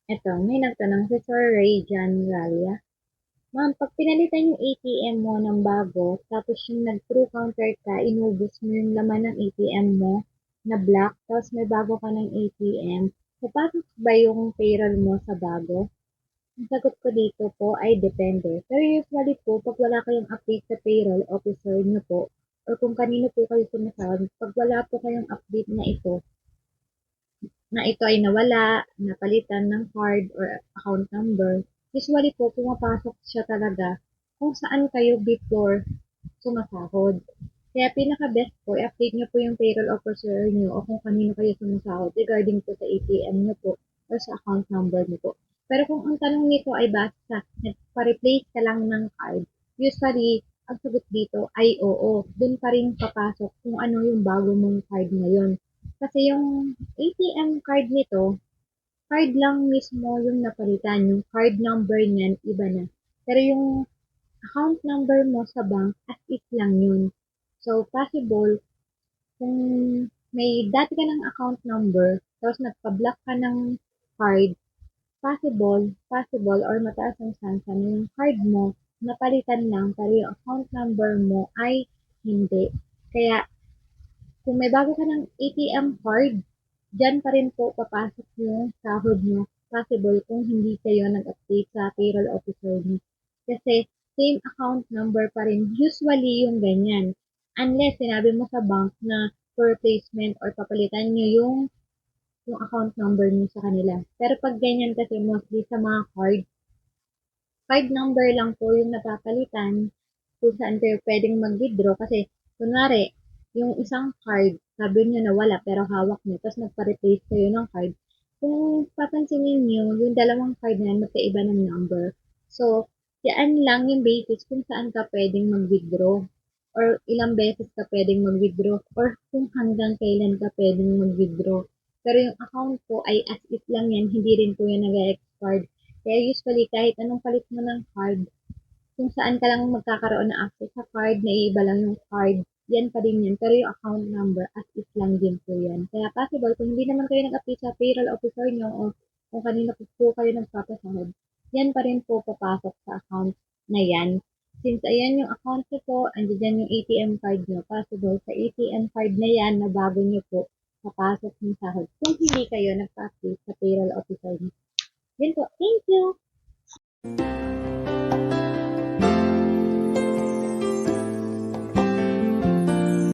Eto, may nagtanong si Sir Ray John Ralia. Ma'am, pag pinalitan yung ATM mo ng bago, tapos yung nag-true counter ka, inubos mo yung laman ng ATM mo na black, tapos may bago ka ng ATM, papasok ba yung payroll mo sa bago? Ang sagot ko dito po ay depende. Pero usually po, pag wala kayong update sa payroll officer niyo po, or kung kanino po kayo sumasahod, pag wala po kayong update na ito ay nawala, napalitan ng card or account number, usually po pumapasok siya talaga kung saan kayo before sumasahod. Kaya pinaka-best po, i-update niyo po yung payroll officer niyo o kung kanino kayo sumasahod regarding po sa ATM niyo po or sa account number niyo po. Pero kung ang tanong nito ay base sa nagpa-replace ka lang ng card, usually, ang sagot dito ay oo. Doon pa rin papasok kung ano yung bago mong card ngayon. Kasi yung ATM card nito, card lang mismo yung napalitan. Yung card number niyan, iba na. Pero yung account number mo sa bank, as is lang yun. So, possible, kung may dati ka ng account number, tapos nagpa-block ka ng card, possible, or mataas ang sansa na yung card mo, napalitan lang, pero yung account number mo ay hindi. Kaya, kung may bago ka ng ATM card, diyan pa rin po papasok yung sahod mo. Possible kung hindi kayo nag-update sa payroll officer niyo. Kasi same account number pa rin usually yung ganyan. Unless sinabi mo sa bank na for replacement or papalitan niyo yung account number niyo sa kanila. Pero pag ganyan kasi mostly sa mga card number lang po yung napapalitan kung saan kayo pwedeng mag-withdraw kasi kunwari, yung isang card, sabi niyo na wala pero hawak niyo, tapos nagpa-replace kayo ng card. Kung papansinin niyo, yung dalawang card na yan, magkaiba ng number. So, yan lang yung basis kung saan ka pwedeng mag-withdraw or ilang beses ka pwedeng mag-withdraw or kung hanggang kailan ka pwedeng mag-withdraw. Pero yung account po ay as is lang yan, hindi rin po yan nag-expire. Kaya usually, kahit anong palit mo ng card, kung saan ka lang magkakaroon ng access sa card, na iiba lang yung card, yan pa din yan. Pero yung account number, as is lang din po yan. Kaya possible, kung hindi naman kayo nag-update sa payroll officer nyo o kung kanina po kayo nagpapasahod, yan pa rin po papasok sa account na yan. Since ayan yung account nyo po, andyan yung ATM card nyo, possible sa ATM card na yan na bago nyo po, papasok yung sahod. Kung hindi kayo nagpa-update sa payroll officer nyo. Yun po. Thank you!